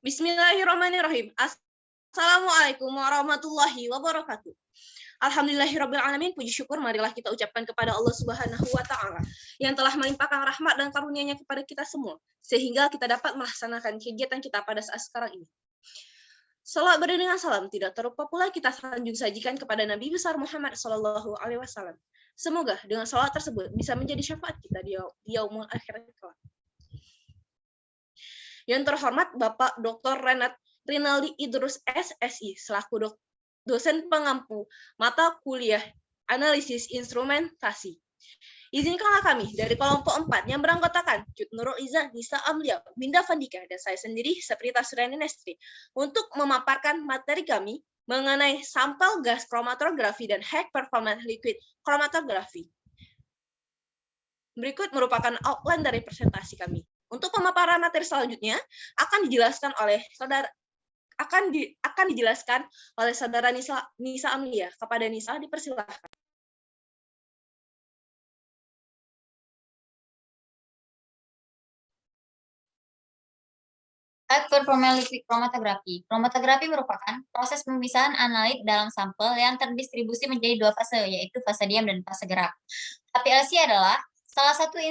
Bismillahirrahmanirrahim. Assalamualaikum warahmatullahi wabarakatuh. Alhamdulillahirrabbilalamin, puji syukur marilah kita ucapkan kepada Allah Subhanahu wa Ta'ala yang telah melimpahkan rahmat dan karunia-Nya kepada kita semua, sehingga kita dapat melaksanakan kegiatan kita pada saat sekarang ini. Salat beriringan salam, tidak terlupa pula kita sanjung sajikan kepada Nabi besar Muhammad SAW. Semoga dengan salat tersebut bisa menjadi syafaat kita di yaumul akhirat kelak. Yang terhormat Bapak Dr. Rinaldi Idrus SSI selaku dosen pengampu mata kuliah analisis instrumentasi. Izinkanlah kami dari kelompok 4 yang beranggotakan Cut Nurul Iza, Nisa Amlia, Winda Vandika, dan saya sendiri Saprita Suryani Nestri untuk memaparkan materi kami mengenai sampel gas kromatografi dan high performance liquid kromatografi. Berikut merupakan outline dari presentasi kami. Untuk pemaparan materi selanjutnya akan dijelaskan oleh saudara Nisa Amlia. Kepada Nisa dipersilakan. High performance liquid chromatografi. Kromatografi merupakan proses pemisahan analit dalam sampel yang terdistribusi menjadi dua fase, yaitu fase diam dan fase gerak. HPLC adalah salah satu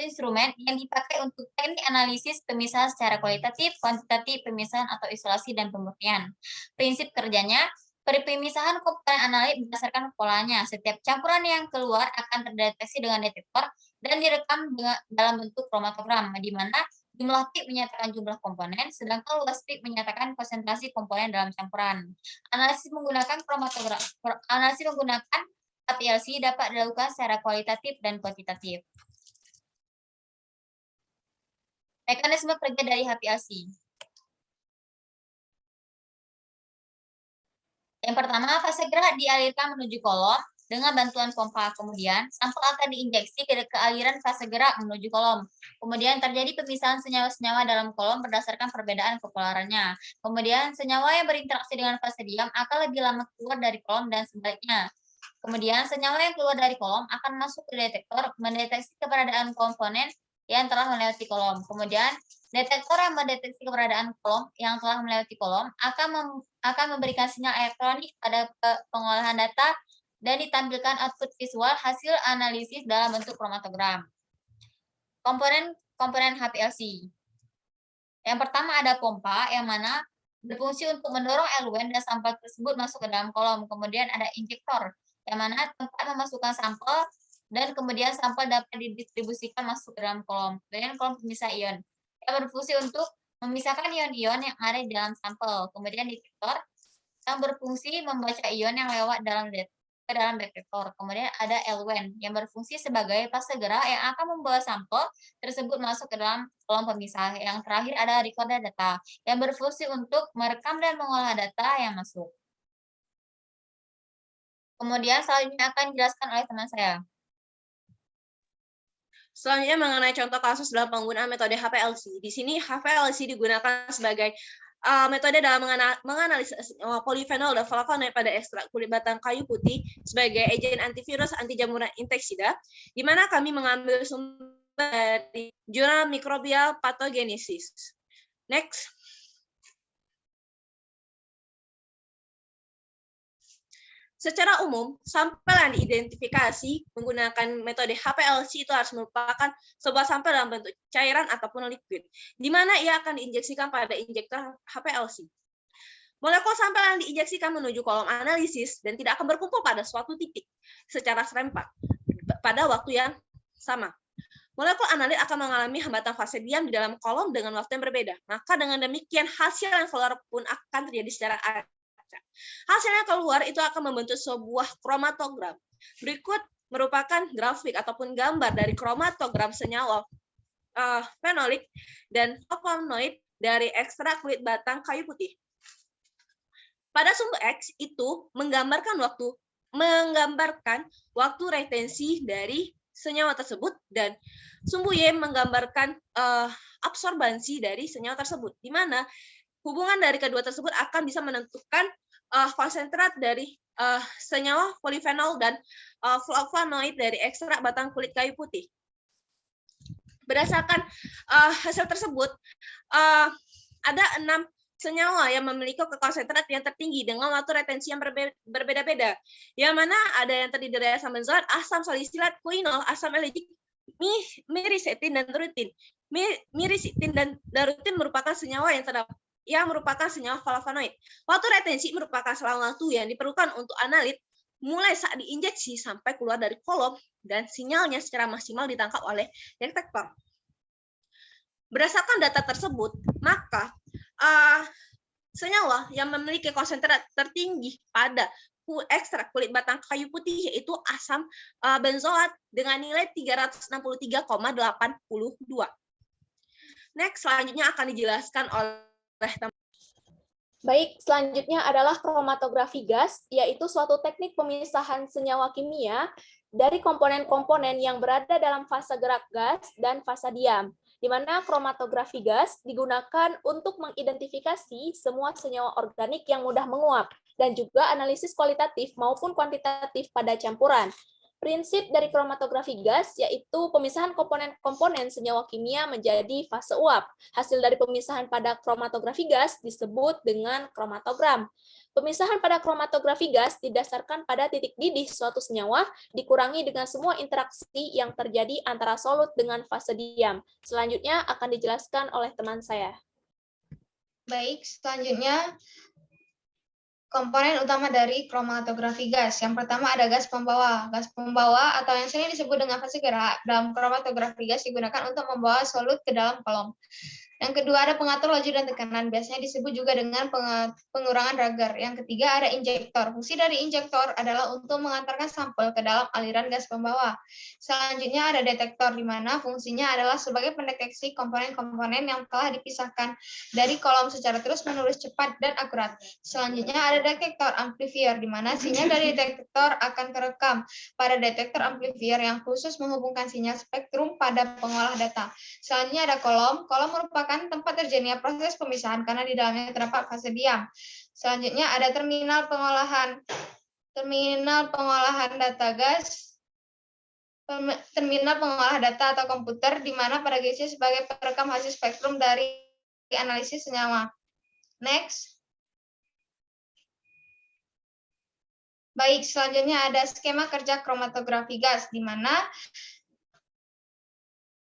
instrumen yang dipakai untuk teknik analisis pemisahan secara kualitatif, kuantitatif, pemisahan atau isolasi dan pemurnian. Prinsip kerjanya, pemisahan komponen analit berdasarkan polanya. Setiap campuran yang keluar akan terdeteksi dengan detektor dan direkam dalam bentuk kromatogram, di mana jumlah pik menyatakan jumlah komponen, sedangkan luas pik menyatakan konsentrasi komponen dalam campuran. Analisis menggunakan HPLC dapat dilakukan secara kualitatif dan kuantitatif. Mekanisme kerja dari HPLC. Yang pertama, fase gerak dialirkan menuju kolom dengan bantuan pompa. Kemudian, sampel akan diinjeksi ke aliran fase gerak menuju kolom. Kemudian terjadi pemisahan senyawa-senyawa dalam kolom berdasarkan perbedaan kepolarannya. Kemudian, senyawa yang berinteraksi dengan fase diam akan lebih lama keluar dari kolom dan sebaliknya. Kemudian, senyawa yang keluar dari kolom akan masuk ke detektor, mendeteksi keberadaan komponen yang telah melewati kolom. Kemudian, detektor yang mendeteksi keberadaan kolom yang telah melewati kolom akan memberikan sinyal elektronik pada pengolahan data dan ditampilkan output visual hasil analisis dalam bentuk kromatogram. Komponen HPLC. Yang pertama ada pompa, yang mana berfungsi untuk mendorong eluent dan sampel tersebut masuk ke dalam kolom. Kemudian ada injektor, yang mana tempat memasukkan sampel dan kemudian sampel dapat didistribusikan masuk ke dalam kolom. Kemudian kolom pemisah ion, yang berfungsi untuk memisahkan ion-ion yang ada di dalam sampel. Kemudian detektor, yang berfungsi membaca ion yang lewat ke dalam detektor. Kemudian ada eluent, yang berfungsi sebagai fase gerak yang akan membawa sampel tersebut masuk ke dalam kolom pemisah. Yang terakhir ada recorder data, yang berfungsi untuk merekam dan mengolah data yang masuk. Kemudian selanjutnya akan dijelaskan oleh teman saya. Selanjutnya mengenai contoh kasus dalam penggunaan metode HPLC. Di sini HPLC digunakan sebagai metode dalam menganalisis polifenol dan flavonoid pada ekstrak kulit batang kayu putih sebagai agen antivirus, anti jamuran inseksida, di mana kami mengambil sumber dari jurnal Microbial Pathogenesis. Next. Secara umum, sampel yang diidentifikasi menggunakan metode HPLC itu harus merupakan sebuah sampel dalam bentuk cairan ataupun liquid, di mana ia akan diinjeksikan pada injektor HPLC. Molekul sampel yang diinjeksikan menuju kolom analisis dan tidak akan berkumpul pada suatu titik secara serempak pada waktu yang sama. Molekul analit akan mengalami hambatan fase diam di dalam kolom dengan waktu yang berbeda. Maka dengan demikian hasil yang keluar pun akan terjadi secara hasilnya keluar itu akan membentuk sebuah kromatogram. Berikut merupakan grafik ataupun gambar dari kromatogram senyawa fenolik dan flavonoid dari ekstrak kulit batang kayu putih. Pada sumbu X itu menggambarkan waktu retensi dari senyawa tersebut, dan sumbu Y menggambarkan absorbansi dari senyawa tersebut, di mana hubungan dari kedua tersebut akan bisa menentukan konsentrat dari senyawa polifenol dan flavonoid dari ekstrak batang kulit kayu putih. Berdasarkan hasil tersebut, ada 6 senyawa yang memiliki konsentrat yang tertinggi dengan waktu retensi yang berbeda-beda. Yang mana ada yang terdiri dari asam benzoat, asam salisilat, kuinol, asam elegic, mirisetin, dan rutin. Mirisetin dan rutin merupakan senyawa yang merupakan senyawa flavonoid. Waktu retensi merupakan selang waktu yang diperlukan untuk analit mulai saat diinjeksi sampai keluar dari kolom dan sinyalnya secara maksimal ditangkap oleh detektor. Berdasarkan data tersebut, maka senyawa yang memiliki konsentrat tertinggi pada ekstrak kulit batang kayu putih yaitu asam benzoat dengan nilai 363,82. Next, selanjutnya akan dijelaskan oleh teman. Baik, selanjutnya adalah kromatografi gas, yaitu suatu teknik pemisahan senyawa kimia dari komponen-komponen yang berada dalam fase gerak gas dan fase diam, di mana kromatografi gas digunakan untuk mengidentifikasi semua senyawa organik yang mudah menguap, dan juga analisis kualitatif maupun kuantitatif pada campuran. Prinsip dari kromatografi gas yaitu pemisahan komponen-komponen senyawa kimia menjadi fase uap. Hasil dari pemisahan pada kromatografi gas disebut dengan kromatogram. Pemisahan pada kromatografi gas didasarkan pada titik didih suatu senyawa dikurangi dengan semua interaksi yang terjadi antara solut dengan fase diam. Selanjutnya akan dijelaskan oleh teman saya. Baik, selanjutnya komponen utama dari kromatografi gas. Yang pertama ada gas pembawa. Gas pembawa atau yang sering disebut dengan fase gerak dalam kromatografi gas digunakan untuk membawa solut ke dalam kolom. Yang kedua ada pengatur laju dan tekanan, biasanya disebut juga dengan pengurangan Rager. Yang ketiga ada injektor. Fungsi dari injektor adalah untuk mengantarkan sampel ke dalam aliran gas pembawa. Selanjutnya ada detektor, di mana fungsinya adalah sebagai pendeteksi komponen-komponen yang telah dipisahkan dari kolom secara terus-menerus cepat dan akurat. Selanjutnya ada detektor amplifier, di mana sinyal dari detektor akan terekam pada detektor amplifier yang khusus menghubungkan sinyal spektrum pada pengolah data. Selanjutnya ada kolom. Kolom merupakan tempat terjadinya proses pemisahan karena di dalamnya terdapat fase diam. Selanjutnya ada terminal pengolahan data gas, terminal pengolah data atau komputer, di mana pada GC sebagai perekam hasil spektrum dari analisis senyawa. Next. Baik, selanjutnya ada skema kerja kromatografi gas, di mana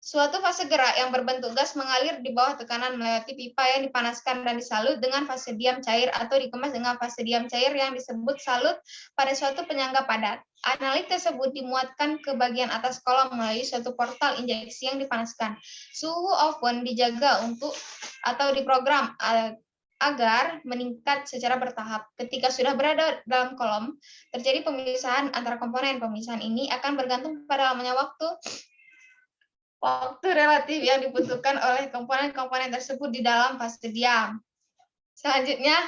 suatu fase gerak yang berbentuk gas mengalir di bawah tekanan melewati pipa yang dipanaskan dan disalut dengan fase diam cair atau dikemas dengan fase diam cair yang disebut salut pada suatu penyangga padat. Analit tersebut dimuatkan ke bagian atas kolom melalui suatu portal injeksi yang dipanaskan. Suhu oven dijaga atau diprogram agar meningkat secara bertahap. Ketika sudah berada dalam kolom, terjadi pemisahan antara komponen. Pemisahan ini akan bergantung pada lamanya waktu relatif yang dibutuhkan oleh komponen-komponen tersebut di dalam fase diam. Selanjutnya,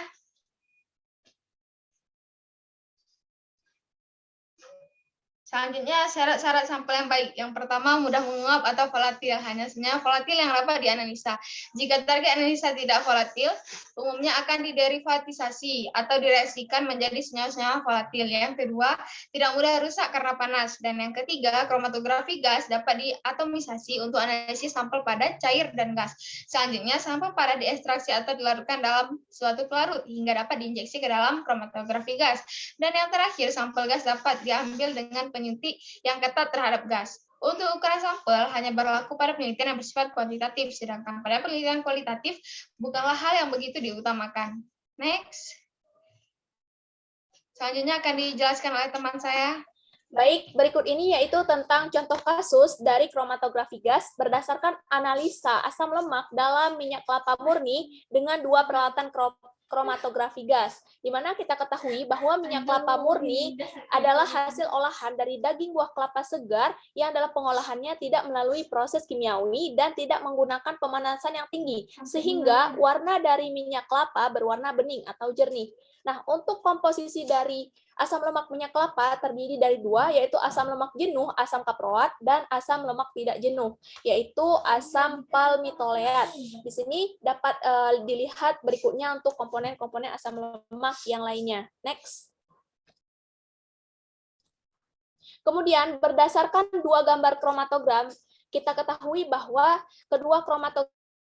syarat-syarat sampel yang baik. Yang pertama, mudah menguap atau volatil. Hanya senyawa volatil yang dapat dianalisa. Jika target analisa tidak volatil, umumnya akan diderivatisasi atau direaksikan menjadi senyawa-senyawa volatil. Yang kedua, tidak mudah rusak karena panas. Dan yang ketiga, kromatografi gas dapat diatomisasi untuk analisis sampel padat, cair, dan gas. Selanjutnya, sampel padat diekstraksi atau dilarutkan dalam suatu pelarut hingga dapat diinjeksi ke dalam kromatografi gas. Dan yang terakhir, sampel gas dapat diambil dengan penyuntik yang ketat terhadap gas. Untuk ukuran sampel hanya berlaku pada penelitian yang bersifat kuantitatif, sedangkan pada penelitian kualitatif bukanlah hal yang begitu diutamakan. Next. Selanjutnya akan dijelaskan oleh teman saya. Baik, berikut ini yaitu tentang contoh kasus dari kromatografi gas berdasarkan analisa asam lemak dalam minyak kelapa murni dengan dua peralatan kromatografi gas, di mana kita ketahui bahwa minyak kelapa murni adalah hasil olahan dari daging buah kelapa segar yang dalam pengolahannya tidak melalui proses kimiawi dan tidak menggunakan pemanasan yang tinggi, sehingga warna dari minyak kelapa berwarna bening atau jernih. Nah, untuk komposisi dari asam lemak minyak kelapa terdiri dari dua, yaitu asam lemak jenuh, asam kaproat, dan asam lemak tidak jenuh, yaitu asam palmitoleat. Di sini dapat dilihat berikutnya untuk komponen-komponen asam lemak yang lainnya. Next. Kemudian, berdasarkan dua gambar kromatogram, kita ketahui bahwa kedua kromatogram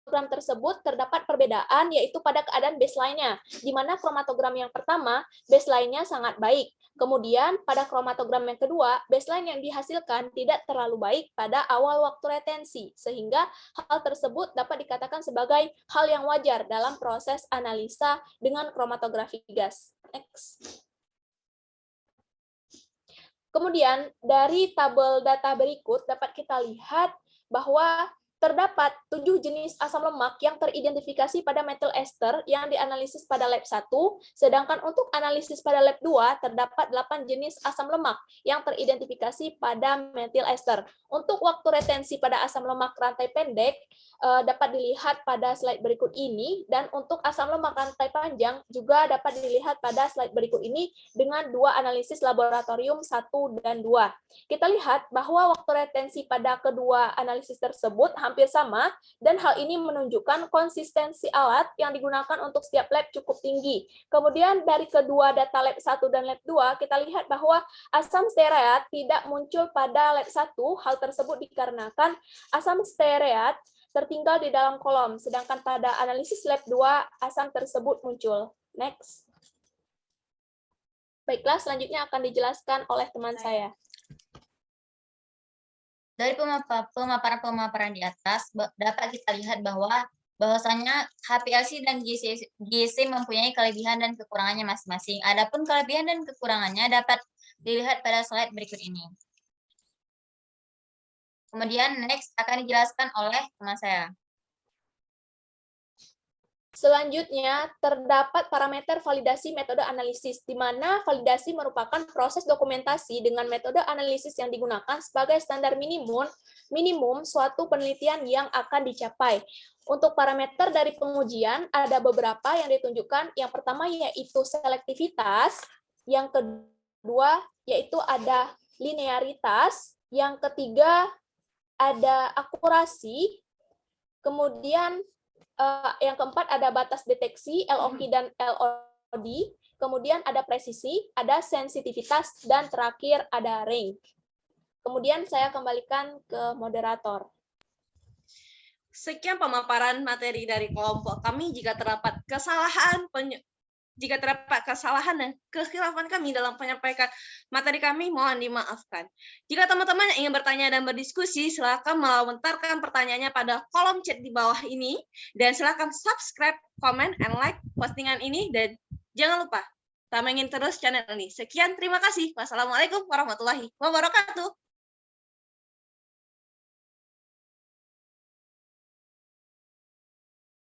kromatogram tersebut terdapat perbedaan, yaitu pada keadaan baseline-nya, di mana kromatogram yang pertama baseline-nya sangat baik. Kemudian pada kromatogram yang kedua, baseline yang dihasilkan tidak terlalu baik pada awal waktu retensi, sehingga hal tersebut dapat dikatakan sebagai hal yang wajar dalam proses analisa dengan kromatografi gas. Next. Kemudian dari tabel data berikut dapat kita lihat bahwa terdapat 7 jenis asam lemak yang teridentifikasi pada metil ester yang dianalisis pada lab 1, sedangkan untuk analisis pada lab 2 terdapat 8 jenis asam lemak yang teridentifikasi pada metil ester. Untuk waktu retensi pada asam lemak rantai pendek dapat dilihat pada slide berikut ini, dan untuk asam lemak rantai panjang juga dapat dilihat pada slide berikut ini dengan 2 analisis laboratorium 1 dan 2. Kita lihat bahwa waktu retensi pada kedua analisis tersebut hampir sama, dan hal ini menunjukkan konsistensi alat yang digunakan untuk setiap lab cukup tinggi. Kemudian dari kedua data lab 1 dan lab 2, kita lihat bahwa asam stearat tidak muncul pada lab 1. Hal tersebut dikarenakan asam stearat tertinggal di dalam kolom, sedangkan pada analisis lab 2 asam tersebut muncul. Next. Baiklah, selanjutnya akan dijelaskan oleh teman saya. Dari pemaparan di atas dapat kita lihat bahwasanya HPLC dan GC mempunyai kelebihan dan kekurangannya masing-masing. Adapun kelebihan dan kekurangannya dapat dilihat pada slide berikut ini. Kemudian next akan dijelaskan oleh teman saya. Selanjutnya, terdapat parameter validasi metode analisis, di mana validasi merupakan proses dokumentasi dengan metode analisis yang digunakan sebagai standar minimum suatu penelitian yang akan dicapai. Untuk parameter dari pengujian, ada beberapa yang ditunjukkan. Yang pertama yaitu selektivitas, yang kedua yaitu ada linearitas, yang ketiga ada akurasi, kemudian yang keempat ada batas deteksi, LOK dan LOD, kemudian ada presisi, ada sensitivitas, dan terakhir ada range. Kemudian saya kembalikan ke moderator. Sekian pemaparan materi dari kelompok kami. Jika terdapat kesalahan dan kekhilafan kami dalam penyampaian materi kami, mohon dimaafkan. Jika teman-teman ingin bertanya dan berdiskusi, silakan melontarkan pertanyaannya pada kolom chat di bawah ini, dan silakan subscribe, comment, and like postingan ini, dan jangan lupa tamengin terus channel ini. Sekian, terima kasih. Wassalamualaikum warahmatullahi wabarakatuh.